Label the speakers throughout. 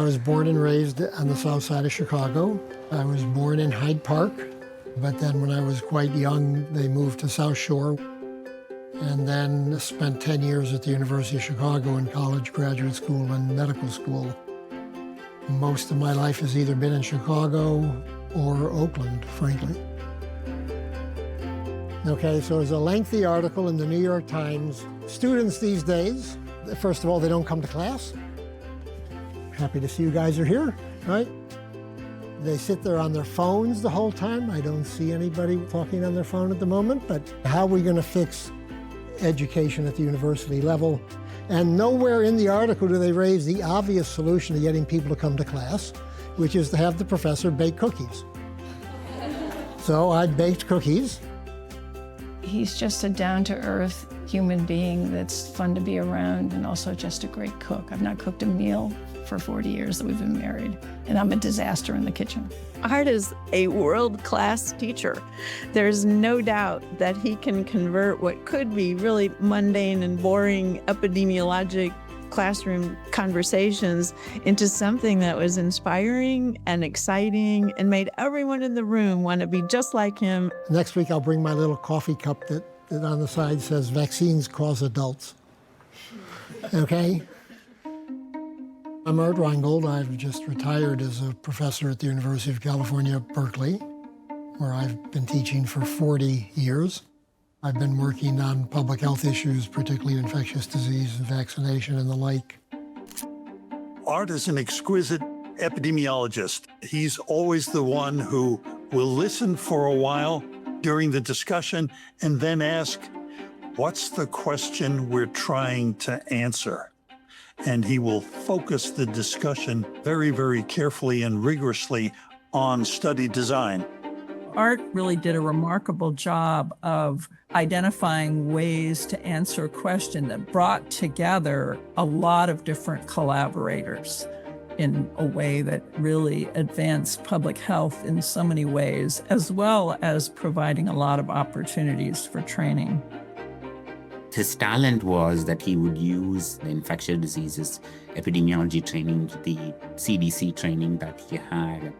Speaker 1: I was born and raised on the south side of Chicago. I was born in Hyde Park, but then when I was quite young, they moved to South Shore, and then spent 10 years at the University of Chicago in college, graduate school, and medical school. Most of my life has either been in Chicago or Oakland, frankly. Okay, so there's a lengthy article in the New York Times. Students these days, first of all, they don't come to class. Happy to see you guys are here, right? They sit there on their phones the whole time. I don't see anybody talking on their phone at the moment, but how are we going to fix education at the university level? And nowhere in the article do they raise the obvious solution to getting people to come to class, which is to have the professor bake cookies. So I baked cookies.
Speaker 2: He's just a down-to-earth human being that's fun to be around and also just a great cook. I've not cooked a meal for 40 years that we've been married, and I'm a disaster in the kitchen.
Speaker 3: Art is a world-class teacher. There's no doubt that he can convert what could be really mundane and boring epidemiologic classroom conversations into something that was inspiring and exciting and made everyone in the room want to be just like him.
Speaker 1: Next week, I'll bring my little coffee cup that on the side says, "Vaccines cause adults." Okay? I'm Art Reingold. I've just retired as a professor at the University of California, Berkeley, where I've been teaching for 40 years. I've been working on public health issues, particularly infectious disease and vaccination and the like.
Speaker 4: Art is an exquisite epidemiologist. He's always the one who will listen for a while during the discussion and then ask, what's the question we're trying to answer? And he will focus the discussion very, very carefully and rigorously on study design.
Speaker 5: Art really did a remarkable job of identifying ways to answer a question that brought together a lot of different collaborators in a way that really advanced public health in so many ways, as well as providing a lot of opportunities for training.
Speaker 6: His talent was that he would use the infectious diseases epidemiology training, the CDC training that he had,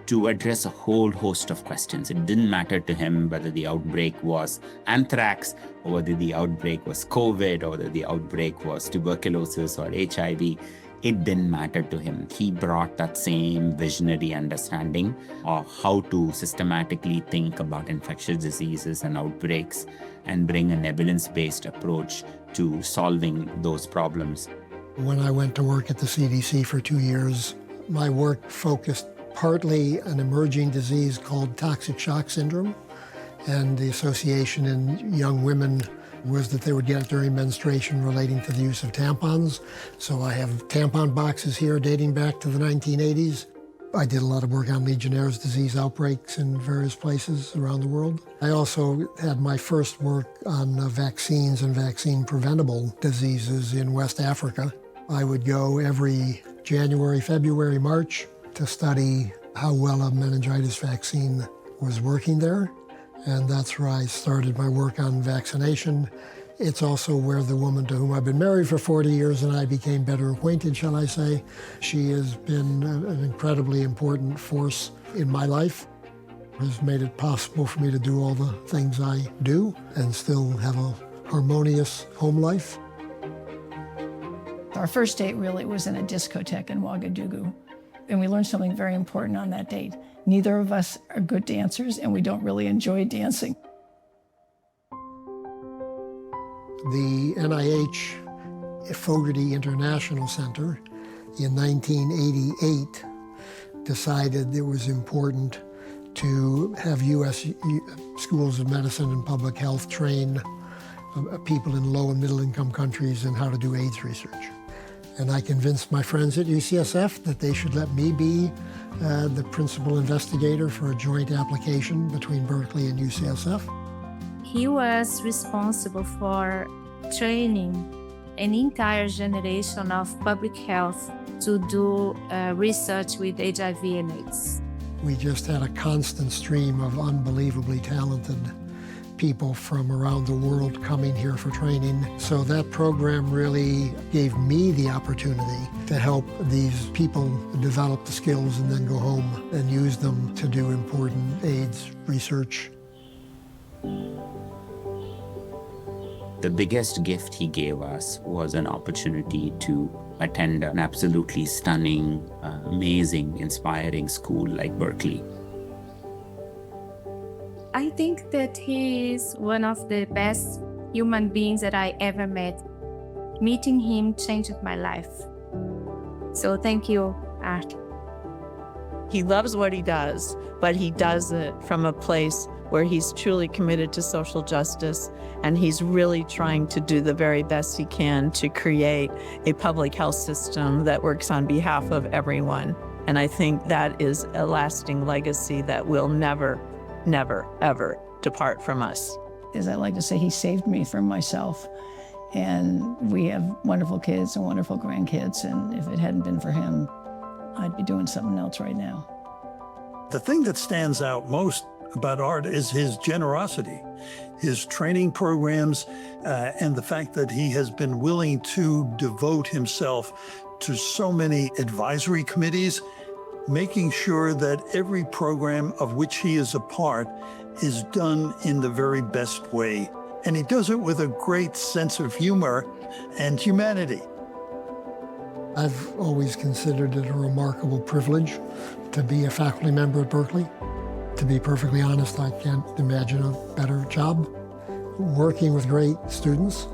Speaker 6: to address a whole host of questions. It didn't matter to him whether the outbreak was anthrax, or whether the outbreak was COVID, or whether the outbreak was tuberculosis or HIV. It didn't matter to him. He brought that same visionary understanding of how to systematically think about infectious diseases and outbreaks and bring an evidence-based approach to solving those problems.
Speaker 1: When I went to work at the CDC for 2 years, my work focused partly an emerging disease called toxic shock syndrome, and the association in young women was that they would get it during menstruation relating to the use of tampons. So I have tampon boxes here dating back to the 1980s. I did a lot of work on Legionnaire's disease outbreaks in various places around the world. I also had my first work on vaccines and vaccine-preventable diseases in West Africa. I would go every January, February, March to study how well a meningitis vaccine was working there. And that's where I started my work on vaccination. It's also where the woman to whom I've been married for 40 years and I became better acquainted, shall I say. She has been an incredibly important force in my life. Has made it possible for me to do all the things I do and still have a harmonious home life.
Speaker 2: Our first date really was in a discotheque in Ouagadougou, and we learned something very important on that date. Neither of us are good dancers, and we don't really enjoy dancing.
Speaker 1: The NIH Fogarty International Center in 1988 decided it was important to have U.S. schools of medicine and public health train people in low and middle income countries in how to do AIDS research. And I convinced my friends at UCSF that they should let me be the principal investigator for a joint application between Berkeley and UCSF.
Speaker 7: He was responsible for training an entire generation of public health to do research with HIV and AIDS.
Speaker 1: We just had a constant stream of unbelievably talented people from around the world coming here for training. So that program really gave me the opportunity to help these people develop the skills and then go home and use them to do important AIDS research.
Speaker 6: The biggest gift he gave us was an opportunity to attend an absolutely stunning, amazing, inspiring school like Berkeley.
Speaker 7: I think that he is one of the best human beings that I ever met. Meeting him changed my life. So thank you, Art.
Speaker 3: He loves what he does, but he does it from a place where he's truly committed to social justice, and he's really trying to do the very best he can to create a public health system that works on behalf of everyone. And I think that is a lasting legacy that will never, never, ever depart from us.
Speaker 2: As I like to say, he saved me from myself. And we have wonderful kids and wonderful grandkids, and if it hadn't been for him, I'd be doing something else right now.
Speaker 4: The thing that stands out most about Art is his generosity, his training programs, and the fact that he has been willing to devote himself to so many advisory committees, making sure that every program of which he is a part is done in the very best way. And he does it with a great sense of humor and humanity.
Speaker 1: I've always considered it a remarkable privilege to be a faculty member at Berkeley. To be perfectly honest, I can't imagine a better job. Working with great students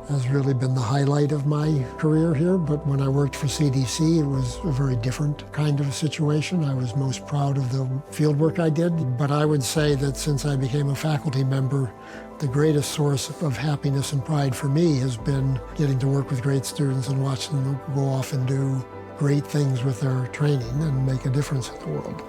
Speaker 1: has really been the highlight of my career here, but when I worked for CDC, it was a very different kind of a situation. I was most proud of the field work I did, but I would say that since I became a faculty member, the greatest source of happiness and pride for me has been getting to work with great students and watch them go off and do great things with their training and make a difference in the world.